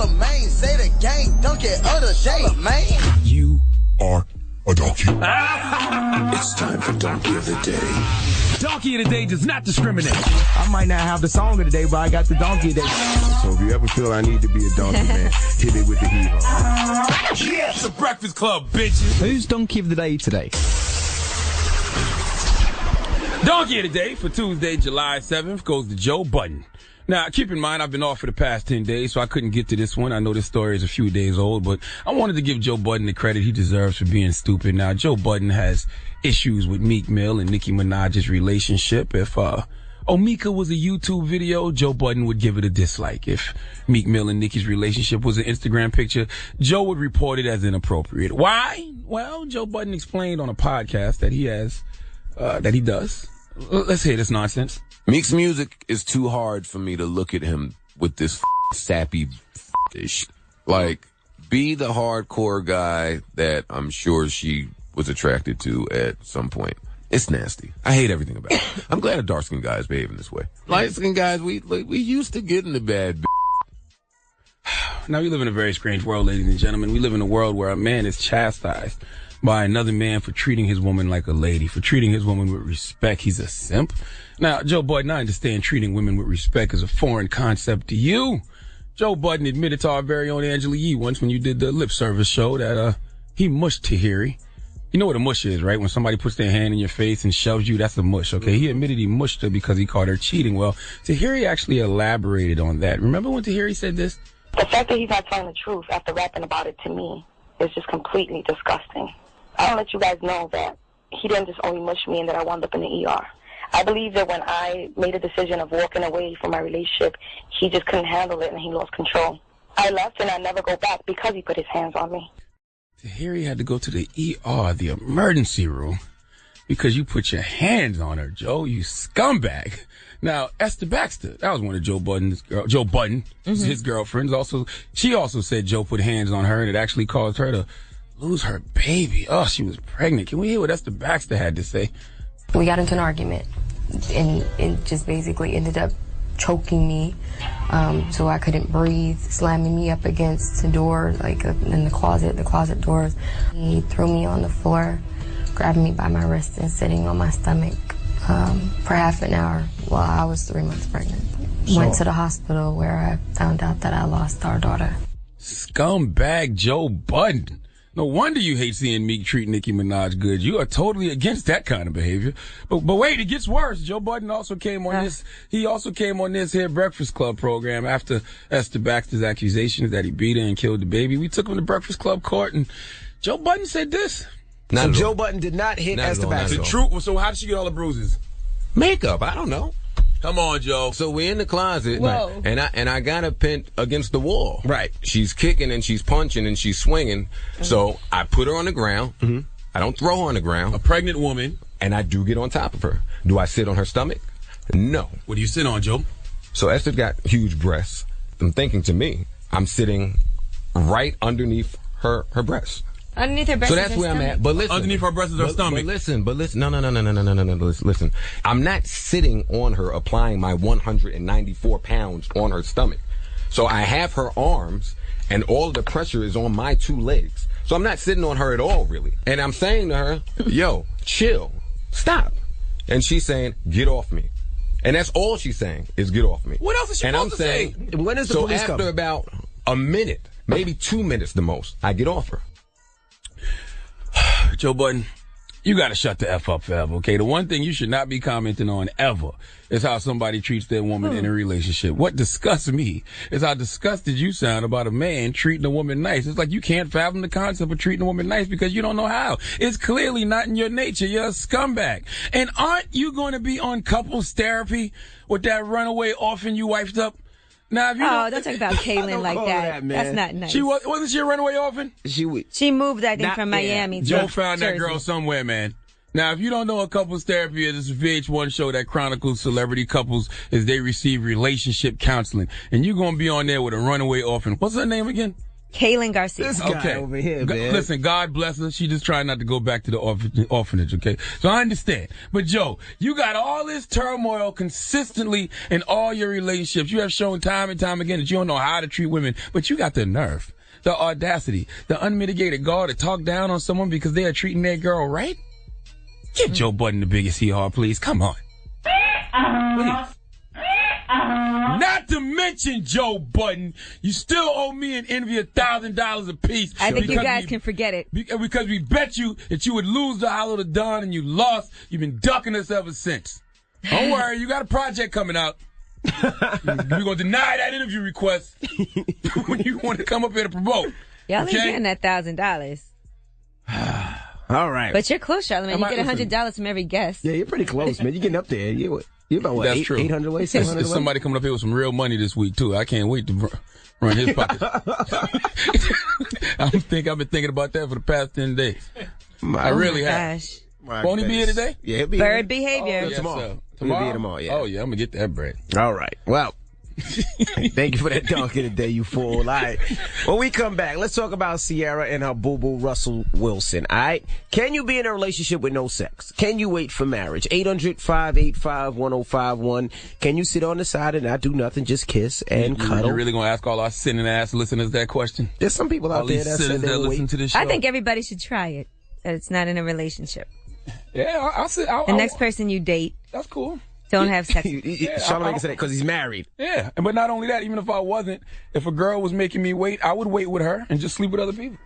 Charlamagne, say the gang, dunk it other day, man. You are a donkey. It's time for Donkey of the Day. Donkey of the Day does not discriminate. I might not have the song of the day, but I got the donkey of the day. So if you ever feel I need to be a donkey, man, hit it with the hero. Yeah, it's the Breakfast Club, bitches. Who's Donkey of the Day today? Donkey of the Day for Tuesday, July 7th goes to Joe Budden. Now, keep in mind, I've been off for the past 10 days, so I couldn't get to this one. I know this story is a few days old, but I wanted to give Joe Budden the credit he deserves for being stupid. Now, Joe Budden has issues with Meek Mill and Nicki Minaj's relationship. If Omika was a YouTube video, Joe Budden would give it a dislike. If Meek Mill and Nicki's relationship was an Instagram picture, Joe would report it as inappropriate. Why? Well, Joe Budden explained on a podcast that he does. Let's hear this nonsense. Meek's music is too hard for me to look at him with this sappy ish. Like, be the hardcore guy that I'm sure she was attracted to at some point. It's nasty. I hate everything about it. I'm glad a dark-skinned guy is behaving this way. Light-skinned guys, we used to get in the bad Now, we live in a very strange world, ladies and gentlemen. We live in a world where a man is chastised by another man for treating his woman like a lady, for treating his woman with respect. He's a simp. Now, Joe Budden, I understand treating women with respect is a foreign concept to you. Joe Budden admitted to our very own Angela Yee once when you did the lip service show that he mushed Tahiri. You know what a mush is, right? When somebody puts their hand in your face and shoves you, that's a mush, okay? He admitted he mushed her because he caught her cheating. Well, Tahiri actually elaborated on that. Remember when Tahiri said this? The fact that he's not telling the truth after rapping about it to me is just completely disgusting. I'll let you guys know that he didn't just only mush me and that I wound up in the ER. I believe that when I made a decision of walking away from my relationship, he just couldn't handle it and he lost control. I left and I never go back because he put his hands on me. Tahiri had to go to the ER, the emergency room, because you put your hands on her, Joe, you scumbag. Now, Esther Baxter, that was one of Joe Budden, his girlfriends. She also said Joe put hands on her and it actually caused her to lose her baby. Oh, she was pregnant. Can we hear what Esther Baxter had to say? We got into an argument, and it just basically ended up choking me, so I couldn't breathe, slamming me up against the door, like in the closet doors. He threw me on the floor, grabbing me by my wrist and sitting on my stomach for half an hour while I was 3 months pregnant. Went to the hospital where I found out that I lost our daughter. Scumbag Joe Budden. No wonder you hate seeing Meek treat Nicki Minaj good. You are totally against that kind of behavior. But wait, it gets worse. Joe Budden also came on this. He also came on this here Breakfast Club program after Esther Baxter's accusations that he beat her and killed the baby. We took him to Breakfast Club court, and Joe Budden said this. So Joe Budden did not hit Esther Baxter. The truth. So how did she get all the bruises? Makeup. I don't know. Come on, Joe. So we're in the closet, Whoa. and I got her pinned against the wall. Right. She's kicking and she's punching and she's swinging. So I put her on the ground. Mm-hmm. I don't throw her on the ground. A pregnant woman. And I do get on top of her. Do I sit on her stomach? No. What do you sit on, Joe? So Esther got huge breasts. I'm thinking to me, I'm sitting right underneath her breasts. Underneath her breast. So that's where I'm at. But listen, underneath her breast is her stomach. But listen. No. Listen. I'm not sitting on her applying my 194 pounds on her stomach. So I have her arms and all of the pressure is on my two legs. So I'm not sitting on her at all, really. And I'm saying to her, yo, chill, stop. And she's saying, get off me. And that's all she's saying is get off me. What else is she supposed to say? When is the police coming? After about a minute, maybe 2 minutes the most, I get off her. Joe Budden, you gotta shut the F up forever, okay? The one thing you should not be commenting on ever is how somebody treats their woman in a relationship. What disgusts me is how disgusted you sound about a man treating a woman nice. It's like you can't fathom the concept of treating a woman nice because you don't know how. It's clearly not in your nature. You're a scumbag. And aren't you going to be on couples therapy with that runaway orphan you wifed up? Now, if you don't talk about Kaylin like that. That's not nice. Wasn't she a runaway orphan? She moved, I think, from Miami. Joe found that girl somewhere, man. Now, if you don't know what couples therapy is, it's a VH1 show that chronicles celebrity couples as they receive relationship counseling. And you're going to be on there with a runaway orphan. What's her name again? Kaylin Garcia. This guy over here, man. Listen, God bless her. She just trying not to go back to the orphanage, okay? So I understand. But, Joe, you got all this turmoil consistently in all your relationships. You have shown time and time again that you don't know how to treat women, but you got the nerve, the audacity, the unmitigated gall to talk down on someone because they are treating their girl right? Give Joe Budden the biggest hee-haw, please. Come on. Please. Not to mention, Joe Budden, you still owe me and Envy $1,000 a piece. I think you guys can forget it. Because we bet you that you would lose the Hollow to Dawn, and you lost. You've been ducking us ever since. Don't worry, you got a project coming out. We're going to deny that interview request when you want to come up here to promote. Y'all ain't getting that $1,000. All right. But you're close, Charlamagne. You get $100 from every guest. Yeah, you're pretty close, man. You're getting up there. You're about what, 800 away, 700 away? There's somebody coming up here with some real money this week, too. I can't wait to run his pocket. I've been thinking about that for the past 10 days. I really have. Gosh. Won't he be here today? Yeah, he'll be Bird here. behavior. Yes, tomorrow. Tomorrow? He'll be here tomorrow, yeah. Oh, yeah, I'm going to get that bread. All right. Well, thank you for that dunk of the day, you fool. All right. When we come back, let's talk about Sierra and her boo-boo, Russell Wilson. All right. Can you be in a relationship with no sex? Can you wait for marriage? 800-585-1051. Can you sit on the side and not do nothing, just kiss and cuddle? You're really going to ask all our sinning ass listeners that question? There's some people out there that said they listen to this show. I think everybody should try it. That it's not in a relationship. Yeah, I'll sit. The next person you date. That's cool. Don't have sex. Charlamagne said that because he's married. Yeah, but not only that, even if I wasn't, if a girl was making me wait, I would wait with her and just sleep with other people.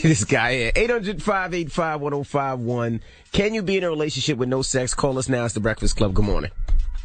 This guy here. 800-585-1051. Can you be in a relationship with no sex? Call us now. It's The Breakfast Club. Good morning.